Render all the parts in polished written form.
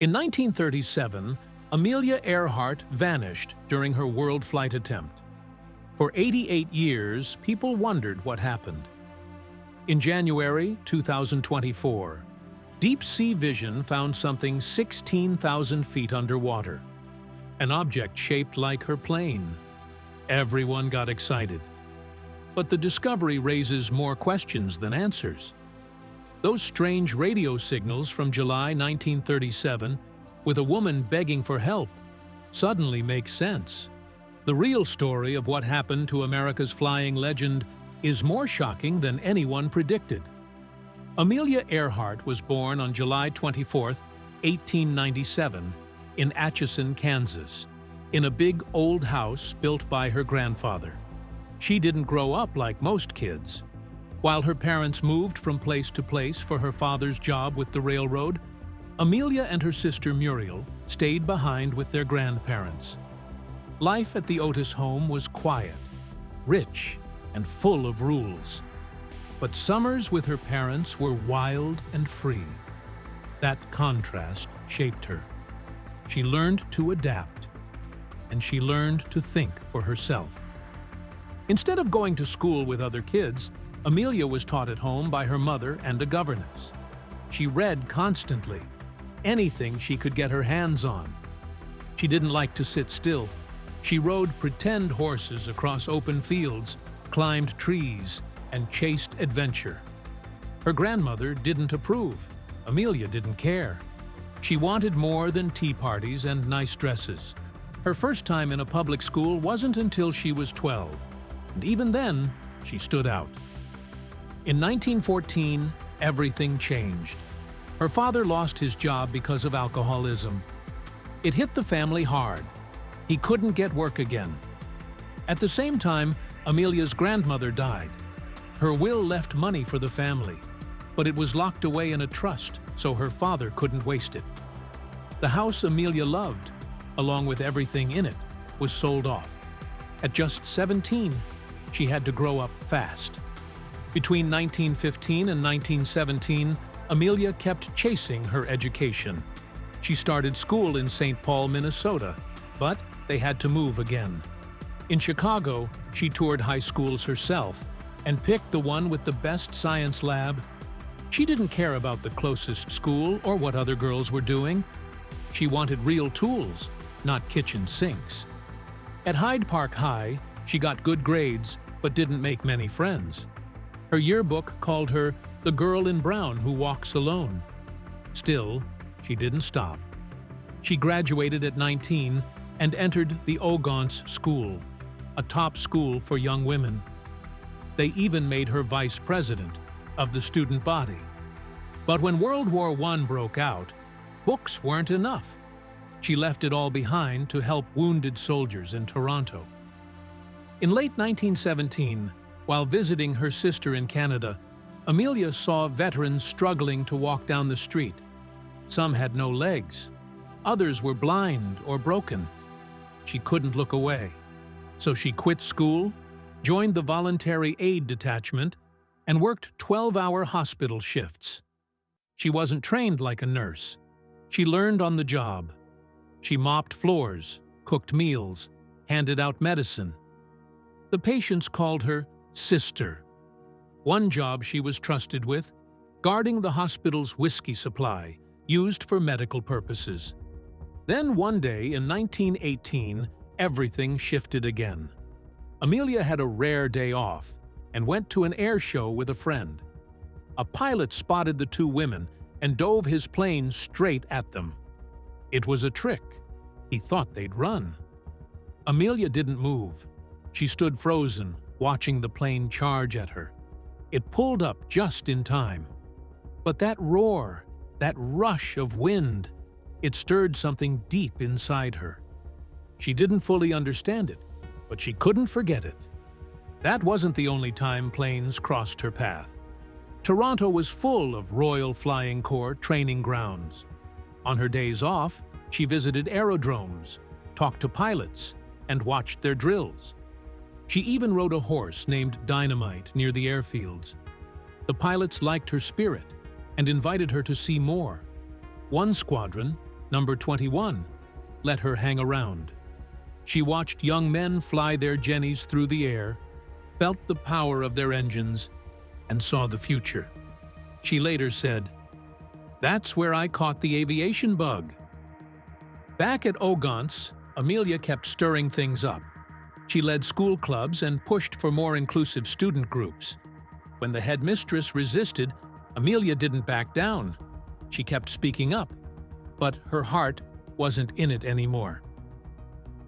In 1937, Amelia Earhart vanished during her world flight attempt. For 88 years, people wondered what happened. In January 2024, Deep Sea Vision found something 16,000 feet underwater, an object shaped like her plane. Everyone got excited. But the discovery raises more questions than answers. Those strange radio signals from July 1937, with a woman begging for help, suddenly make sense. The real story of what happened to America's flying legend is more shocking than anyone predicted. Amelia Earhart was born on July 24, 1897, in Atchison, Kansas, in a big old house built by her grandfather. She didn't grow up like most kids. While her parents moved from place to place for her father's job with the railroad, Amelia and her sister Muriel stayed behind with their grandparents. Life at the Otis home was quiet, rich, and full of rules. But summers with her parents were wild and free. That contrast shaped her. She learned to adapt, and she learned to think for herself. Instead of going to school with other kids, Amelia was taught at home by her mother and a governess. She read constantly, anything she could get her hands on. She didn't like to sit still. She rode pretend horses across open fields, climbed trees, and chased adventure. Her grandmother didn't approve. Amelia didn't care. She wanted more than tea parties and nice dresses. Her first time in a public school wasn't until she was 12, and even then, she stood out. In 1914, everything changed. Her father lost his job because of alcoholism. It hit the family hard. He couldn't get work again. At the same time, Amelia's grandmother died. Her will left money for the family, but it was locked away in a trust, so her father couldn't waste it. The house Amelia loved, along with everything in it, was sold off. At just 17, she had to grow up fast. Between 1915 and 1917, Amelia kept chasing her education. She started school in St. Paul, Minnesota, but they had to move again. In Chicago, she toured high schools herself and picked the one with the best science lab. She didn't care about the closest school or what other girls were doing. She wanted real tools, not kitchen sinks. At Hyde Park High, she got good grades but didn't make many friends. Her yearbook called her the girl in brown who walks alone. Still, she didn't stop. She graduated at 19 and entered the Ogontz School, a top school for young women. They even made her vice president of the student body. But when World War I broke out, books weren't enough. She left it all behind to help wounded soldiers in Toronto. In late 1917, while visiting her sister in Canada, Amelia saw veterans struggling to walk down the street. Some had no legs. Others were blind or broken. She couldn't look away. So she quit school, joined the voluntary aid detachment, and worked 12-hour hospital shifts. She wasn't trained like a nurse. She learned on the job. She mopped floors, cooked meals, handed out medicine. The patients called her Sister. One job she was trusted with, guarding the hospital's whiskey supply, used for medical purposes. Then one day in 1918, everything shifted again. Amelia had a rare day off and went to an air show with a friend. A pilot spotted the two women and dove his plane straight at them. It was a trick. He thought they'd run. Amelia didn't move. She stood frozen, watching the plane charge at her. It pulled up just in time. But that roar, that rush of wind, it stirred something deep inside her. She didn't fully understand it, but she couldn't forget it. That wasn't the only time planes crossed her path. Toronto was full of Royal Flying Corps training grounds. On her days off, she visited aerodromes, talked to pilots, and watched their drills. She even rode a horse named Dynamite near the airfields. The pilots liked her spirit and invited her to see more. One squadron, Number 21. Let her hang around. She watched young men fly their Jennies through the air, felt the power of their engines, and saw the future. She later said, "That's where I caught the aviation bug." Back at Ogontz, Amelia kept stirring things up. She led school clubs and pushed for more inclusive student groups. When the headmistress resisted, Amelia didn't back down. She kept speaking up, but her heart wasn't in it anymore.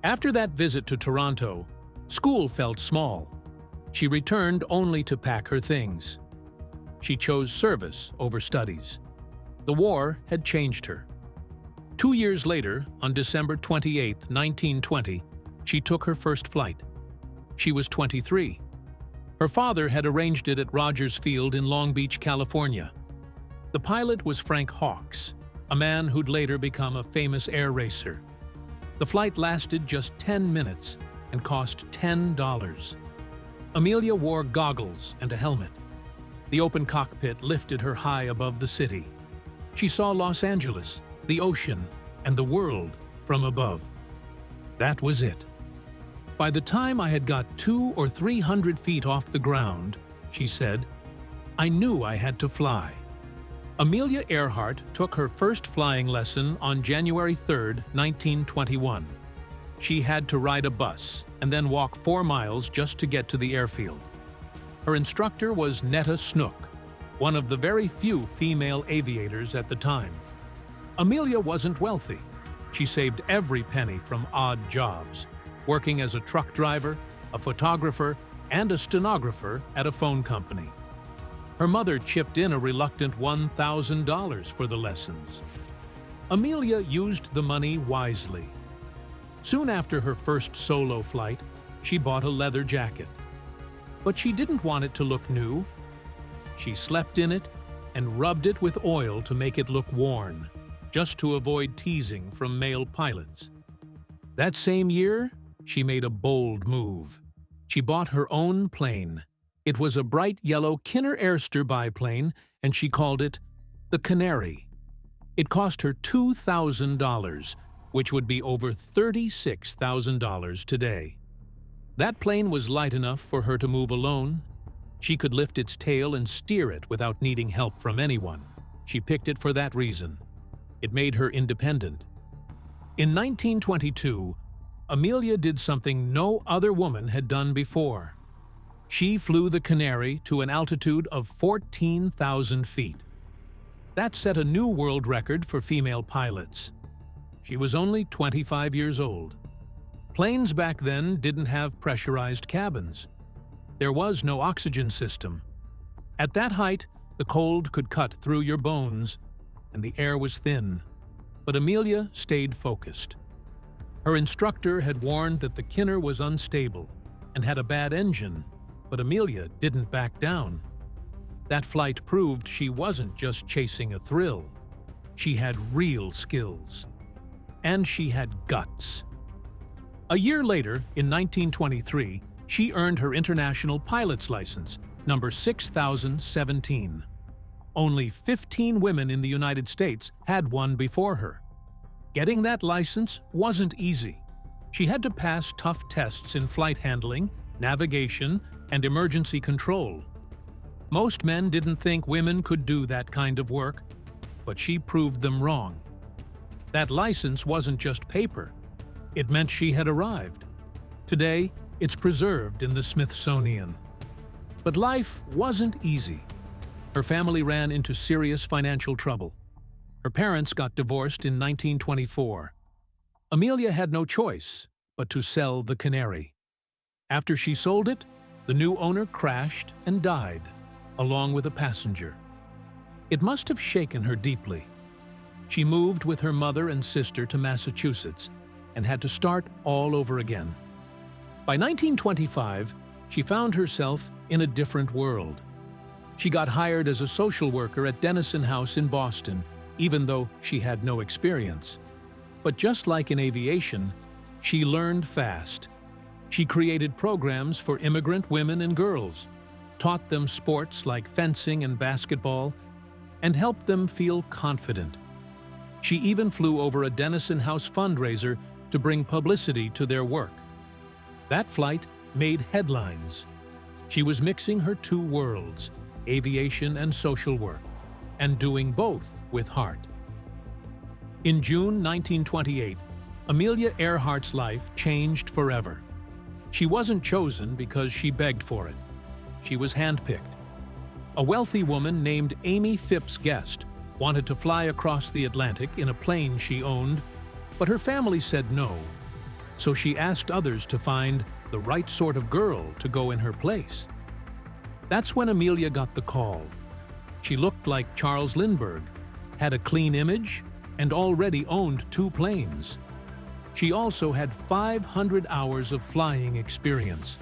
After that visit to Toronto, school felt small. She returned only to pack her things. She chose service over studies. The war had changed her. 2 years later, on December 28, 1920, she took her first flight. She was 23. Her father had arranged it at Rogers Field in Long Beach, California. The pilot was Frank Hawks, a man who'd later become a famous air racer. The flight lasted just 10 minutes and cost $10. Amelia wore goggles and a helmet. The open cockpit lifted her high above the city. She saw Los Angeles, the ocean, and the world from above. That was it. By the time I had got 200 or 300 feet off the ground, she said, I knew I had to fly. Amelia Earhart took her first flying lesson on January 3, 1921. She had to ride a bus and then walk 4 miles just to get to the airfield. Her instructor was Netta Snook, one of the very few female aviators at the time. Amelia wasn't wealthy. She saved every penny from odd jobs, working as a truck driver, a photographer, and a stenographer at a phone company. Her mother chipped in a reluctant $1,000 for the lessons. Amelia used the money wisely. Soon after her first solo flight, she bought a leather jacket. But she didn't want it to look new. She slept in it and rubbed it with oil to make it look worn, just to avoid teasing from male pilots. That same year, she made a bold move. She bought her own plane. It was a bright yellow Kinner Airster biplane, and she called it the Canary. It cost her $2,000, which would be over $36,000 today. That plane was light enough for her to move alone. She could lift its tail and steer it without needing help from anyone. She picked it for that reason. It made her independent. In 1922, Amelia did something no other woman had done before. She flew the Canary to an altitude of 14,000 feet. That set a new world record for female pilots. She was only 25 years old. Planes back then didn't have pressurized cabins. There was no oxygen system. At that height, the cold could cut through your bones, and the air was thin. But Amelia stayed focused. Her instructor had warned that the Kinner was unstable and had a bad engine, but Amelia didn't back down. That flight proved she wasn't just chasing a thrill. She had real skills. And she had guts. A year later, in 1923, she earned her international pilot's license, number 6017. Only 15 women in the United States had one before her. Getting that license wasn't easy. She had to pass tough tests in flight handling, navigation, and emergency control. Most men didn't think women could do that kind of work, but she proved them wrong. That license wasn't just paper. It meant she had arrived. Today, it's preserved in the Smithsonian. But life wasn't easy. Her family ran into serious financial trouble. Her parents got divorced in 1924. Amelia had no choice but to sell the Canary. After she sold it, the new owner crashed and died, along with a passenger. It must have shaken her deeply. She moved with her mother and sister to Massachusetts and had to start all over again. By 1925, she found herself in a different world. She got hired as a social worker at Dennison House in Boston, even though she had no experience. But just like in aviation, she learned fast. She created programs for immigrant women and girls, taught them sports like fencing and basketball, and helped them feel confident. She even flew over a Denison House fundraiser to bring publicity to their work. That flight made headlines. She was mixing her two worlds, aviation and social work, and doing both with heart. In June 1928, Amelia Earhart's life changed forever. She wasn't chosen because she begged for it. She was handpicked. A wealthy woman named Amy Phipps Guest wanted to fly across the Atlantic in a plane she owned, but her family said no. So she asked others to find the right sort of girl to go in her place. That's when Amelia got the call. She looked like Charles Lindbergh, had a clean image, and already owned 2 planes. She also had 500 hours of flying experience.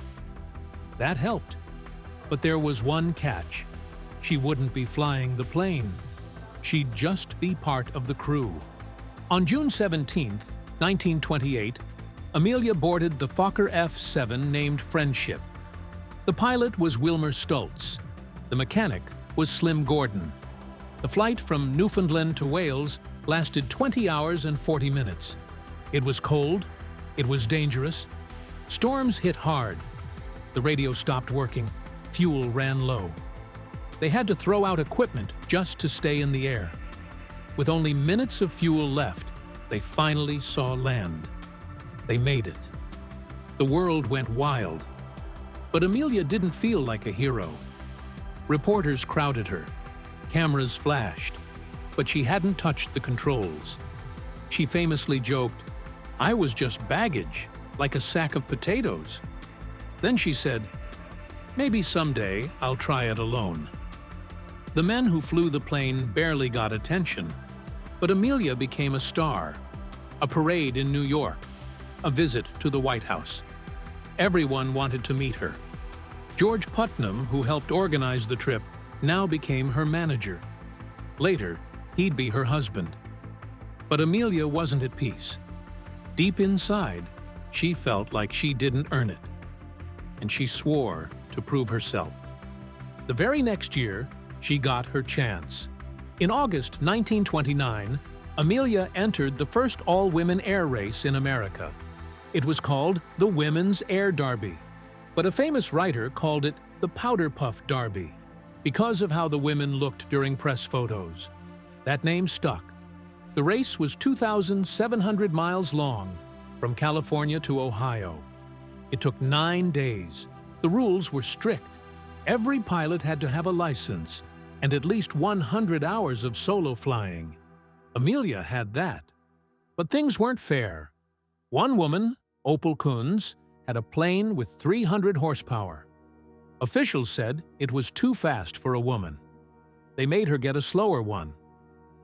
That helped. But there was one catch. She wouldn't be flying the plane. She'd just be part of the crew. On June 17, 1928, Amelia boarded the Fokker F-7 named Friendship. The pilot was Wilmer Stoltz. The mechanic was Slim Gordon. The flight from Newfoundland to Wales lasted 20 hours and 40 minutes. It was cold. It was dangerous. Storms hit hard. The radio stopped working. Fuel ran low. They had to throw out equipment just to stay in the air. With only minutes of fuel left, they finally saw land. They made it. The world went wild. But Amelia didn't feel like a hero. Reporters crowded her. Cameras flashed. But she hadn't touched the controls. She famously joked, "I was just baggage, like a sack of potatoes." Then she said, "Maybe someday I'll try it alone." The men who flew the plane barely got attention, but Amelia became a star. A parade in New York, a visit to the White House. Everyone wanted to meet her. George Putnam, who helped organize the trip, now became her manager. Later, he'd be her husband. But Amelia wasn't at peace. Deep inside, she felt like she didn't earn it. And she swore to prove herself. The very next year, she got her chance. In August 1929, Amelia entered the first all-women air race in America. It was called the Women's Air Derby, but a famous writer called it the Powder Puff Derby because of how the women looked during press photos. That name stuck. The race was 2,700 miles long, from California to Ohio. It took 9 days. The rules were strict. Every pilot had to have a license and at least 100 hours of solo flying. Amelia had that. But things weren't fair. One woman, Opal Kunz, had a plane with 300 horsepower. Officials said it was too fast for a woman. They made her get a slower one.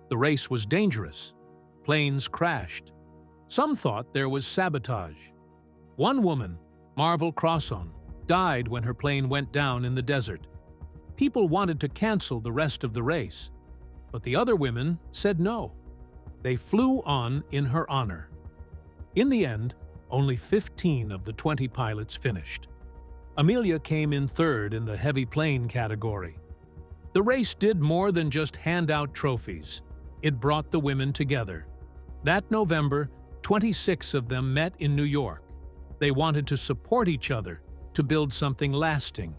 The race was dangerous. Planes crashed. Some thought there was sabotage. One woman, Marvel Crosson, died when her plane went down in the desert. People wanted to cancel the rest of the race, but the other women said no. They flew on in her honor. In the end, only 15 of the 20 pilots finished. Amelia came in third in the heavy plane category. The race did more than just hand out trophies. It brought the women together. That November, 26 of them met in New York. They wanted to support each other, to build something lasting.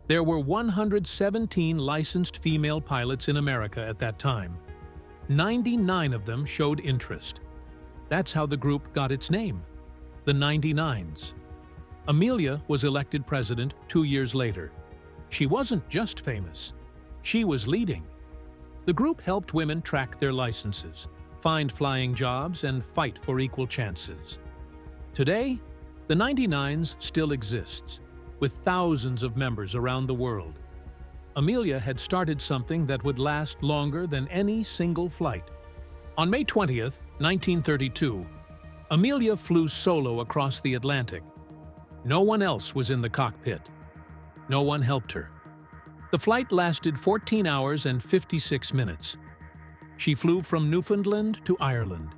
There were 117 licensed female pilots in America at that time. 99 of them showed interest. That's how the group got its name, the 99s. Amelia was elected president 2 years later. She wasn't just famous. She was leading. The group helped women track their licenses, find flying jobs, and fight for equal chances. Today, the 99s still exists, with thousands of members around the world. Amelia had started something that would last longer than any single flight. On May 20th, 1932, Amelia flew solo across the Atlantic. No one else was in the cockpit. No one helped her. The flight lasted 14 hours and 56 minutes. She flew from Newfoundland to Ireland.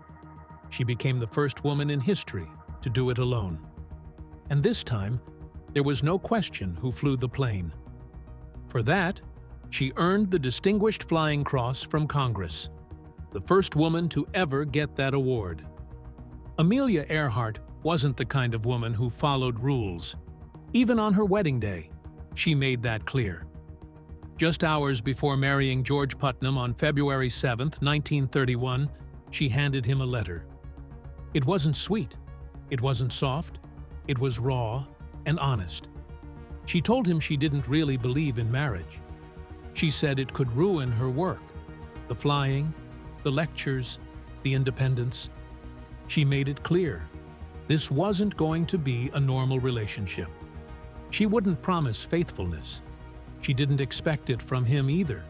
She became the first woman in history to do it alone. And this time, there was no question who flew the plane. For that, she earned the Distinguished Flying Cross from Congress. the first woman to ever get that award. Amelia Earhart wasn't the kind of woman who followed rules. Even on her wedding day, she made that clear. Just hours before marrying George Putnam on February 7, 1931, she handed him a letter. It wasn't sweet. It wasn't soft. It was raw and honest. She told him she didn't really believe in marriage. She said it could ruin her work, the flying, the lectures, the independence. She made it clear this wasn't going to be a normal relationship. She wouldn't promise faithfulness. She didn't expect it from him either.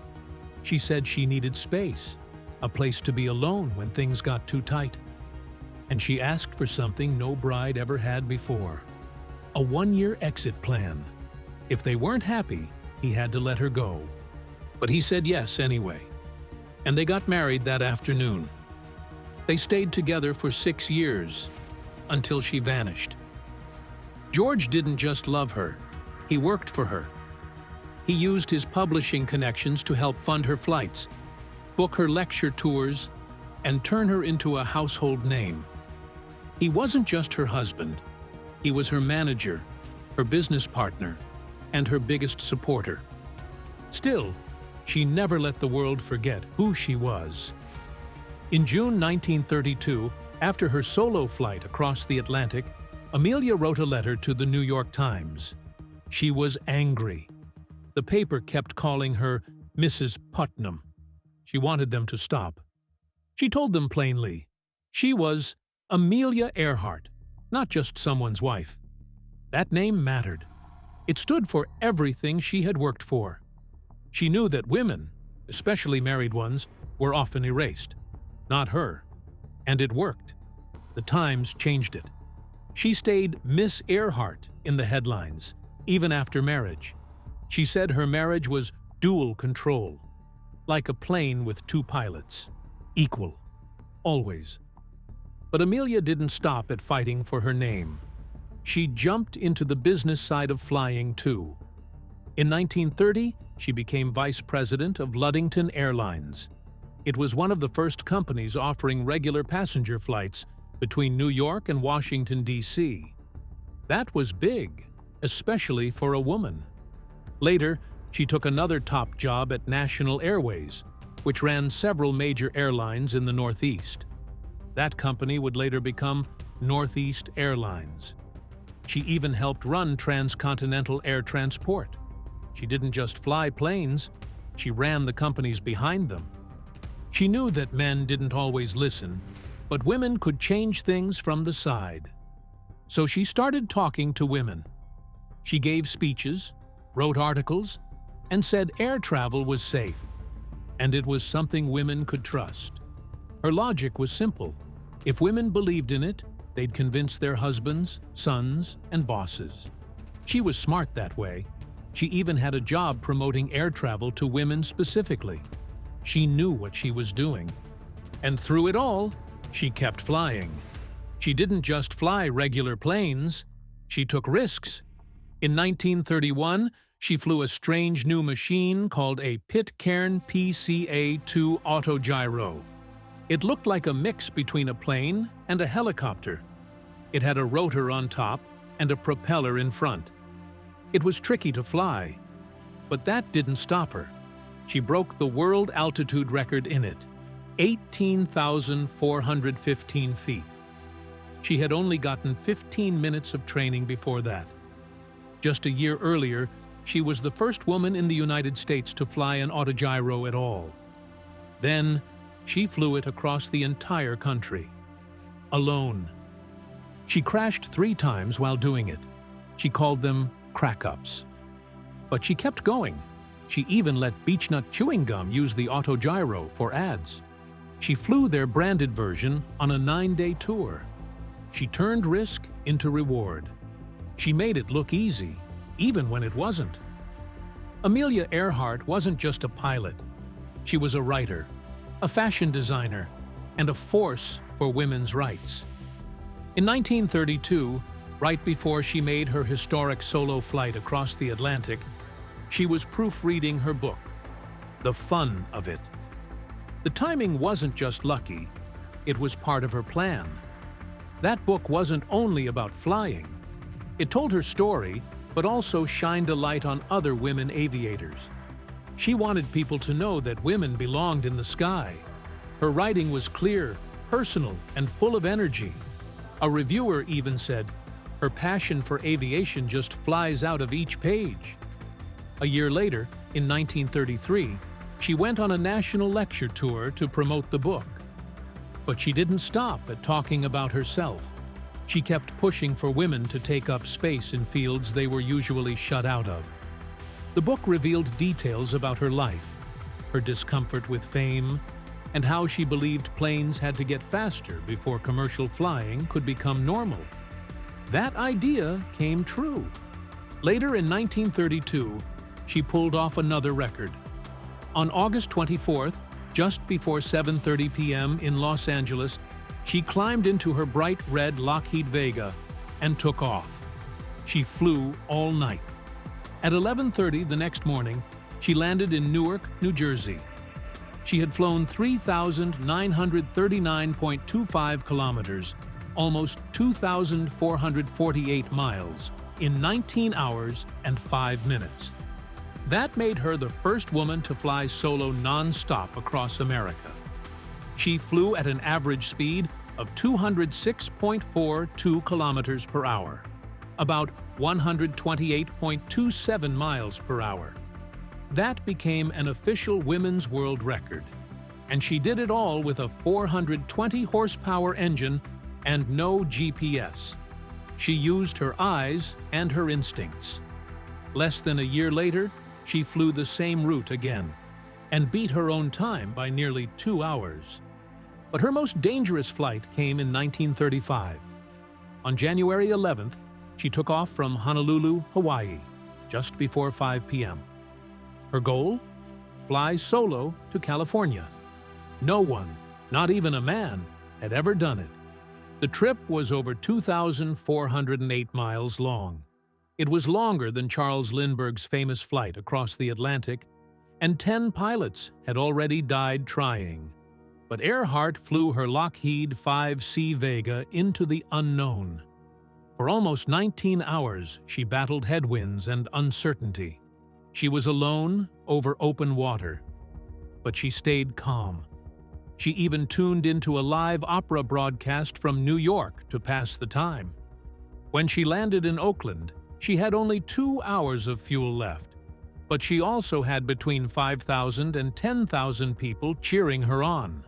She said she needed space, a place to be alone when things got too tight. And she asked for something no bride ever had before: a one-year exit plan. If they weren't happy, he had to let her go. But he said yes anyway. And they got married that afternoon. They stayed together for 6 years, until she vanished. George didn't just love her, he worked for her. He used his publishing connections to help fund her flights, book her lecture tours, and turn her into a household name. He wasn't just her husband, he was her manager, her business partner, and her biggest supporter. Still, she never let the world forget who she was. In June 1932, after her solo flight across the Atlantic, Amelia wrote a letter to the New York Times. She was angry. The paper kept calling her Mrs. Putnam. She wanted them to stop. She told them plainly, she was Amelia Earhart, not just someone's wife. That name mattered. It stood for everything she had worked for. She knew that women, especially married ones, were often erased. Not her. And it worked. The Times changed it. She stayed Miss Earhart in the headlines, even after marriage. She said her marriage was dual control, like a plane with 2 pilots, equal, always. But Amelia didn't stop at fighting for her name. She jumped into the business side of flying too. In 1930, she became vice president of Luddington Airlines. It was one of the first companies offering regular passenger flights between New York and Washington, D.C. That was big, especially for a woman. Later, she took another top job at National Airways, which ran several major airlines in the Northeast. That company would later become Northeast Airlines. She even helped run transcontinental air transport. She didn't just fly planes, she ran the companies behind them. She knew that men didn't always listen, but women could change things from the side. So she started talking to women. She gave speeches, wrote articles, and said air travel was safe, and it was something women could trust. Her logic was simple. If women believed in it, they'd convince their husbands, sons, and bosses. She was smart that way. She even had a job promoting air travel to women specifically. She knew what she was doing. And through it all, she kept flying. She didn't just fly regular planes, she took risks. In 1931, she flew a strange new machine called a Pitcairn PCA-2 autogyro. It looked like a mix between a plane and a helicopter. It had a rotor on top and a propeller in front. It was tricky to fly, but that didn't stop her. She broke the world altitude record in it, 18,415 feet. She had only gotten 15 minutes of training before that. Just a year earlier, she was the first woman in the United States to fly an autogyro at all. Then, she flew it across the entire country, alone. She crashed 3 times while doing it. She called them crack-ups. But she kept going. She even let Beechnut Chewing Gum use the autogyro for ads. She flew their branded version on a 9-day tour. She turned risk into reward. She made it look easy, even when it wasn't. Amelia Earhart wasn't just a pilot. She was a writer, a fashion designer, and a force for women's rights. In 1932, right before she made her historic solo flight across the Atlantic, she was proofreading her book, The Fun of It. The timing wasn't just lucky, it was part of her plan. That book wasn't only about flying. It told her story, but also shined a light on other women aviators. She wanted people to know that women belonged in the sky. Her writing was clear, personal, and full of energy. A reviewer even said, "Her passion for aviation just flies out of each page." A year later, in 1933, she went on a national lecture tour to promote the book. But she didn't stop at talking about herself. She kept pushing for women to take up space in fields they were usually shut out of. The book revealed details about her life, her discomfort with fame, and how she believed planes had to get faster before commercial flying could become normal. That idea came true. Later in 1932, she pulled off another record. On August 24th, just before 7:30 p.m. in Los Angeles, she climbed into her bright red Lockheed Vega and took off. She flew all night. At 11:30 the next morning, she landed in Newark, New Jersey. She had flown 3,939.25 kilometers, almost 2,448 miles, in 19 hours and 5 minutes. That made her the first woman to fly solo non-stop across America. She flew at an average speed of 206.42 kilometers per hour, about 128.27 miles per hour. That became an official women's world record, and she did it all with a 420 horsepower engine and no GPS. She used her eyes and her instincts. Less than a year later, she flew the same route again and beat her own time by nearly 2 hours. But her most dangerous flight came in 1935. On January 11th, she took off from Honolulu, Hawaii, just before 5 p.m. Her goal? Fly solo to California. No one, not even a man, had ever done it. The trip was over 2,408 miles long. It was longer than Charles Lindbergh's famous flight across the Atlantic, and 10 pilots had already died trying. But Earhart flew her Lockheed 5C Vega into the unknown. For almost 19 hours, she battled headwinds and uncertainty. She was alone over open water, but she stayed calm. She even tuned into a live opera broadcast from New York to pass the time. When she landed in Oakland, she had only 2 hours of fuel left, but she also had between 5,000 and 10,000 people cheering her on.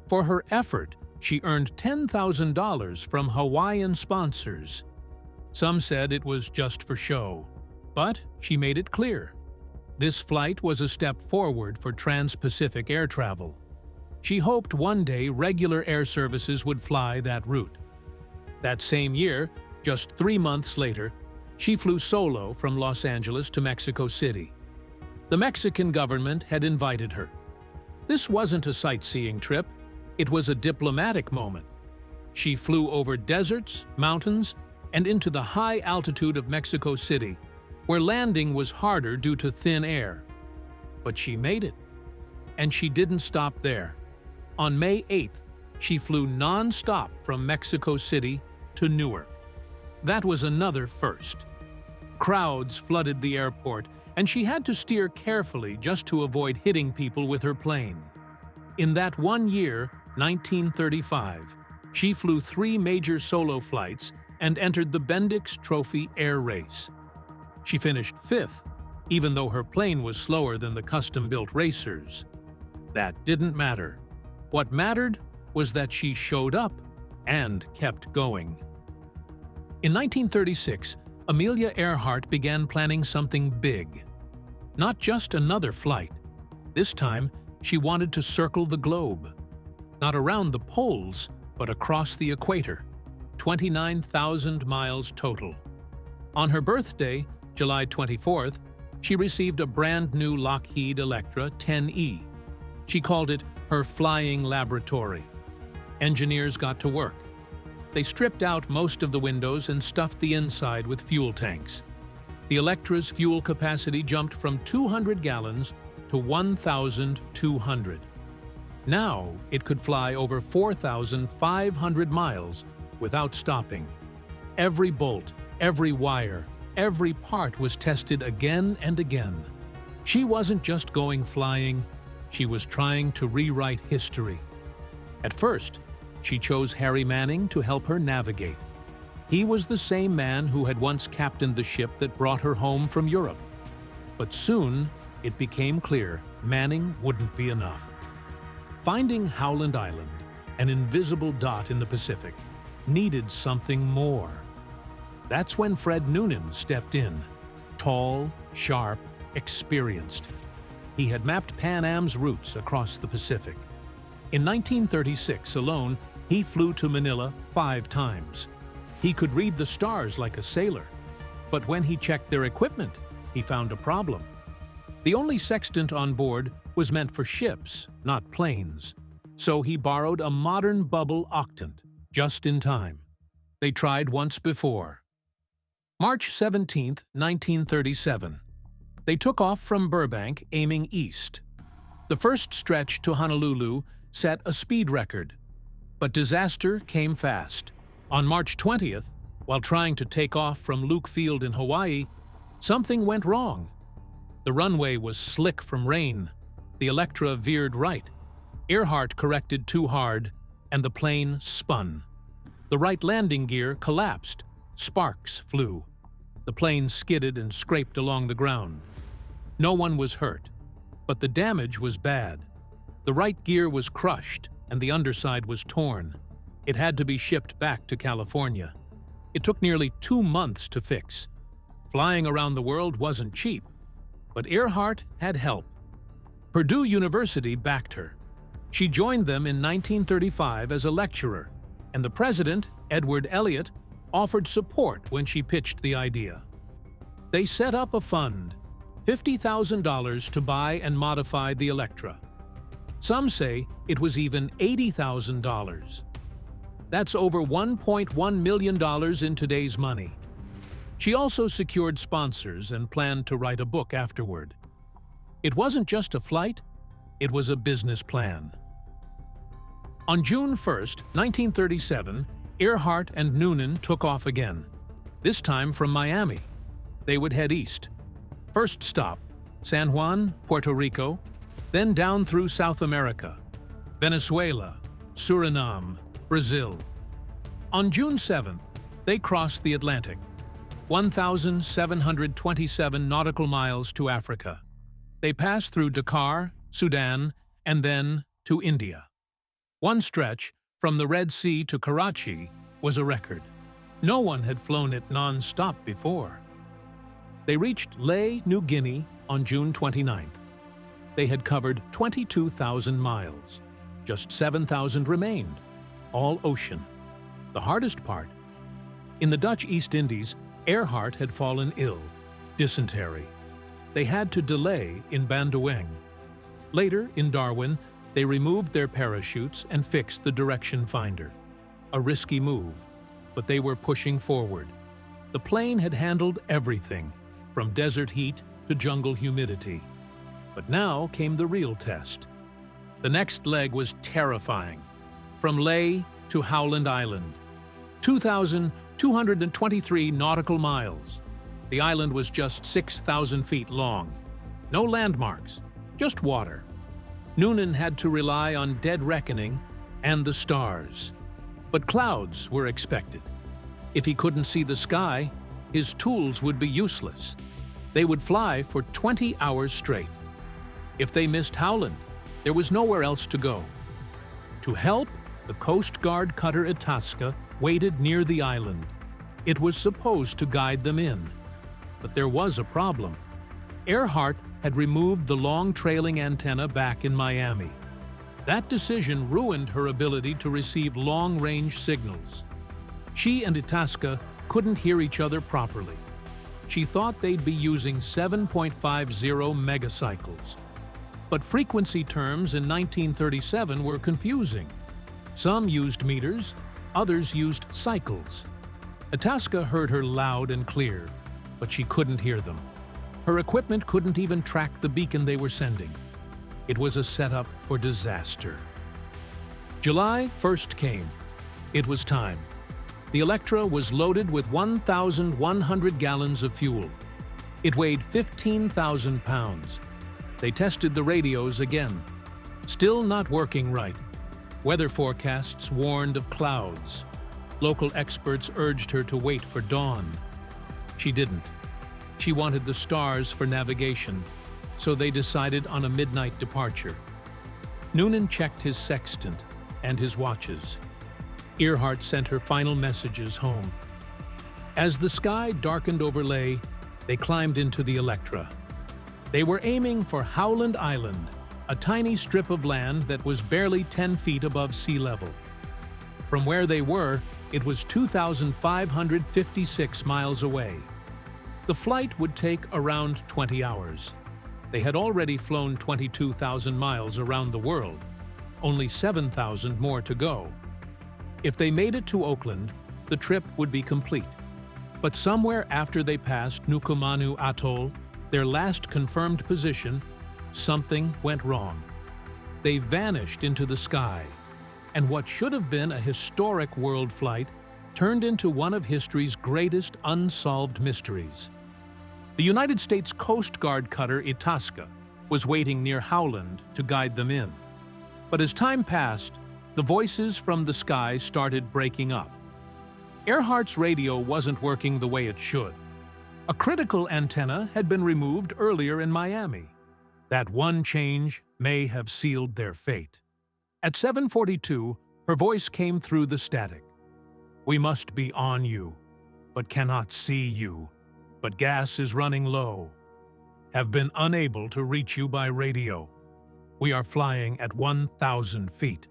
For her effort, she earned $10,000 from Hawaiian sponsors. Some said it was just for show, but she made it clear. This flight was a step forward for trans-Pacific air travel. She hoped one day regular air services would fly that route. That same year, just 3 months later, she flew solo from Los Angeles to Mexico City. The Mexican government had invited her. This wasn't a sightseeing trip, it was a diplomatic moment. She flew over deserts, mountains, and into the high altitude of Mexico City, where landing was harder due to thin air. But she made it. And she didn't stop there. On May 8th, she flew non-stop from Mexico City to Newark. That was another first. Crowds flooded the airport, and she had to steer carefully just to avoid hitting people with her plane. In that 1 year, 1935, she flew 3 major solo flights and entered the Bendix Trophy Air Race. She finished 5th, even though her plane was slower than the custom-built racers. That didn't matter. What mattered was that she showed up and kept going. In 1936, Amelia Earhart began planning something big. Not just another flight. This time, she wanted to circle the globe. Not around the poles, but across the equator. 29,000 miles total. On her birthday, July 24th, she received a brand new Lockheed Electra 10E. She called it her flying laboratory. Engineers got to work. They stripped out most of the windows and stuffed the inside with fuel tanks. The Electra's fuel capacity jumped from 200 gallons to 1,200. Now it could fly over 4,500 miles without stopping. Every bolt, every wire, every part was tested again and again. She wasn't just going flying, she was trying to rewrite history. At first, she chose Harry Manning to help her navigate. He was the same man who had once captained the ship that brought her home from Europe. But soon, it became clear Manning wouldn't be enough. Finding Howland Island, an invisible dot in the Pacific, needed something more. That's when Fred Noonan stepped in, tall, sharp, experienced. He had mapped Pan Am's routes across the Pacific. In 1936 alone, he flew to Manila 5 times. He could read the stars like a sailor, but when he checked their equipment, he found a problem. The only sextant on board was meant for ships, not planes, so he borrowed a modern bubble octant, just in time. They tried once before. March 17, 1937. They took off from Burbank, aiming east. The first stretch to Honolulu set a speed record, but disaster came fast. On March 20th, while trying to take off from Luke Field in Hawaii, something went wrong. The runway was slick from rain. The Electra veered right. Earhart corrected too hard, and the plane spun. The right landing gear collapsed. Sparks flew. The plane skidded and scraped along the ground. No one was hurt, but the damage was bad. The right gear was crushed, and the underside was torn. It had to be shipped back to California. It took nearly 2 months to fix. Flying around the world wasn't cheap, but Earhart had help. Purdue University backed her. She joined them in 1935 as a lecturer, and the president, Edward Elliott, offered support when she pitched the idea. They set up a fund, $50,000 to buy and modify the Electra. Some say it was even $80,000. That's over $1.1 million in today's money. She also secured sponsors and planned to write a book afterward. It wasn't just a flight, it was a business plan. On June 1, 1937, Earhart and Noonan took off again, this time from Miami. They would head east. First stop, San Juan, Puerto Rico, then down through South America, Venezuela, Suriname, Brazil. On June 7th, they crossed the Atlantic, 1,727 nautical miles to Africa. They passed through Dakar, Sudan, and then to India. One stretch, from the Red Sea to Karachi, was a record. No one had flown it non-stop before. They reached Lae, New Guinea on June 29th. They had covered 22,000 miles. Just 7,000 remained, all ocean. The hardest part? In the Dutch East Indies, Earhart had fallen ill, dysentery. They had to delay in Bandoeng. Later, in Darwin, they removed their parachutes and fixed the direction finder. A risky move, but they were pushing forward. The plane had handled everything, from desert heat to jungle humidity. But now came the real test. The next leg was terrifying. From Lae to Howland Island, 2,223 nautical miles. The island was just 6,000 feet long. No landmarks, just water. Noonan had to rely on dead reckoning and the stars. But clouds were expected. If he couldn't see the sky, his tools would be useless. They would fly for 20 hours straight. If they missed Howland, there was nowhere else to go. To help, the Coast Guard cutter Itasca waited near the island. It was supposed to guide them in. But there was a problem. Earhart had removed the long trailing antenna back in Miami. That decision ruined her ability to receive long-range signals. She and Itasca couldn't hear each other properly. She thought they'd be using 7.50 megacycles. But frequency terms in 1937 were confusing. Some used meters, others used cycles. Itasca heard her loud and clear, but she couldn't hear them. Her equipment couldn't even track the beacon they were sending. It was a setup for disaster. July 1st came. It was time. The Electra was loaded with 1,100 gallons of fuel. It weighed 15,000 pounds. They tested the radios again. Still not working right. Weather forecasts warned of clouds. Local experts urged her to wait for dawn. She didn't. She wanted the stars for navigation, so they decided on a midnight departure. Noonan checked his sextant and his watches. Earhart sent her final messages home. As the sky darkened over Ley, they climbed into the Electra. They were aiming for Howland Island, a tiny strip of land that was barely 10 feet above sea level. From where they were, it was 2,556 miles away. The flight would take around 20 hours. They had already flown 22,000 miles around the world, only 7,000 more to go. If they made it to Oakland, the trip would be complete. But somewhere after they passed Nukumanu Atoll, their last confirmed position, something went wrong. They vanished into the sky, and what should have been a historic world flight turned into one of history's greatest unsolved mysteries. The United States Coast Guard cutter Itasca was waiting near Howland to guide them in. But as time passed, the voices from the sky started breaking up. Earhart's radio wasn't working the way it should. A critical antenna had been removed earlier in Miami. That one change may have sealed their fate. At 7:42, her voice came through the static. "We must be on you, but cannot see you. But gas is running low. Have been unable to reach you by radio. We are flying at 1,000 feet.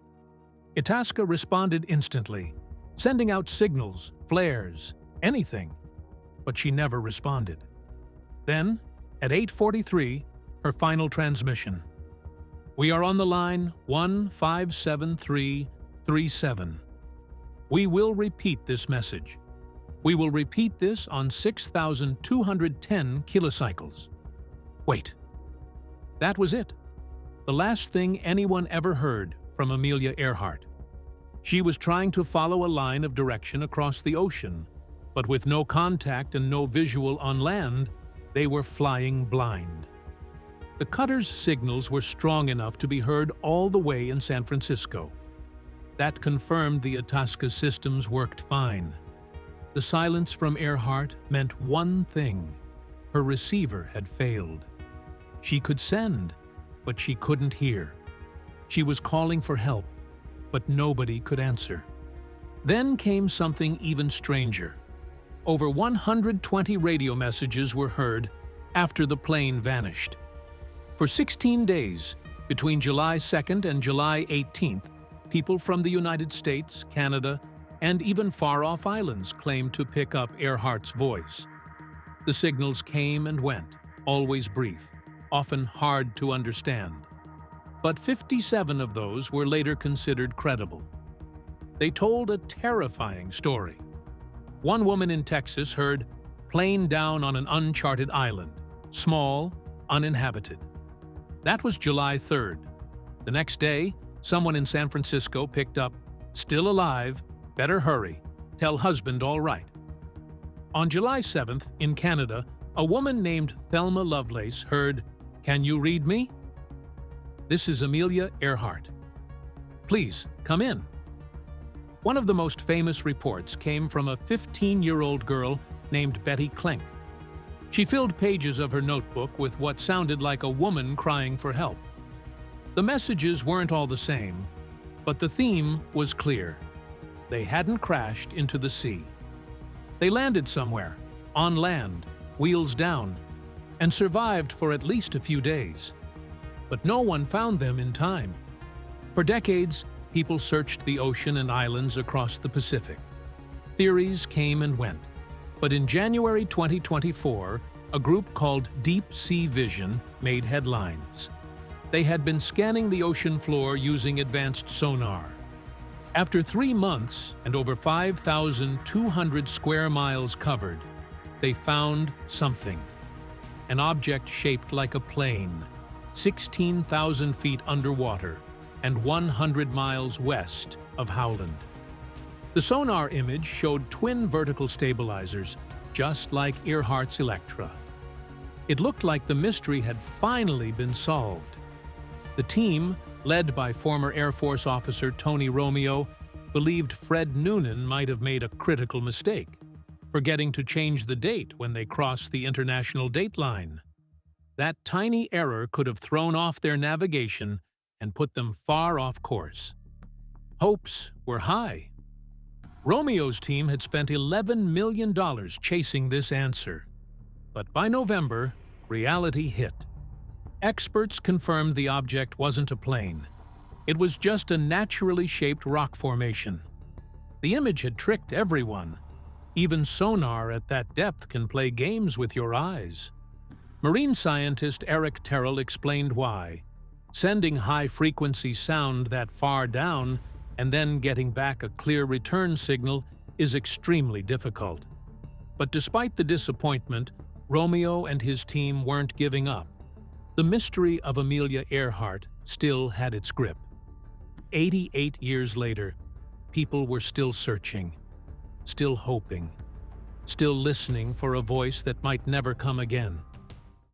Itasca responded instantly, sending out signals, flares, anything. But she never responded. Then, at 8:43, her final transmission. "We are on the line 157337. We will repeat this message. We will repeat this on 6,210 kilocycles." Wait. That was it. The last thing anyone ever heard from Amelia Earhart. She was trying to follow a line of direction across the ocean, but with no contact and no visual on land, they were flying blind. The cutter's signals were strong enough to be heard all the way in San Francisco. That confirmed the Itasca systems worked fine. The silence from Earhart meant one thing: her receiver had failed. She could send, but she couldn't hear. She was calling for help, but nobody could answer. Then came something even stranger. Over 120 radio messages were heard after the plane vanished. For 16 days, between July 2nd and July 18th, people from the United States, Canada, and even far-off islands claimed to pick up Earhart's voice. The signals came and went, always brief, often hard to understand. But 57 of those were later considered credible. They told a terrifying story. One woman in Texas heard, "Plane down on an uncharted island, small, uninhabited." That was July 3rd. The next day, someone in San Francisco picked up, "Still alive, better hurry, tell husband all right." On July 7th, in Canada, a woman named Thelma Lovelace heard, "Can you read me?" "This is Amelia Earhart. Please, come in." One of the most famous reports came from a 15-year-old girl named Betty Klenk. She filled pages of her notebook with what sounded like a woman crying for help. The messages weren't all the same, but the theme was clear. They hadn't crashed into the sea. They landed somewhere, on land, wheels down, and survived for at least a few days. But no one found them in time. For decades, people searched the ocean and islands across the Pacific. Theories came and went. But in January 2024, a group called Deep Sea Vision made headlines. They had been scanning the ocean floor using advanced sonar. After 3 months and over 5,200 square miles covered, they found something. An object shaped like a plane, 16,000 feet underwater, and 100 miles west of Howland. The sonar image showed twin vertical stabilizers, just like Earhart's Electra. It looked like the mystery had finally been solved. The team, led by former Air Force officer Tony Romeo, believed Fred Noonan might have made a critical mistake, forgetting to change the date when they crossed the international date line. That tiny error could have thrown off their navigation and put them far off course. Hopes were high. Romeo's team had spent $11 million chasing this answer. But by November, reality hit. Experts confirmed the object wasn't a plane. It was just a naturally shaped rock formation. The image had tricked everyone. Even sonar at that depth can play games with your eyes. Marine scientist Eric Terrell explained why. Sending high-frequency sound that far down and then getting back a clear return signal is extremely difficult. But despite the disappointment, Romeo and his team weren't giving up. The mystery of Amelia Earhart still had its grip. 88 years later, people were still searching, still hoping, still listening for a voice that might never come again.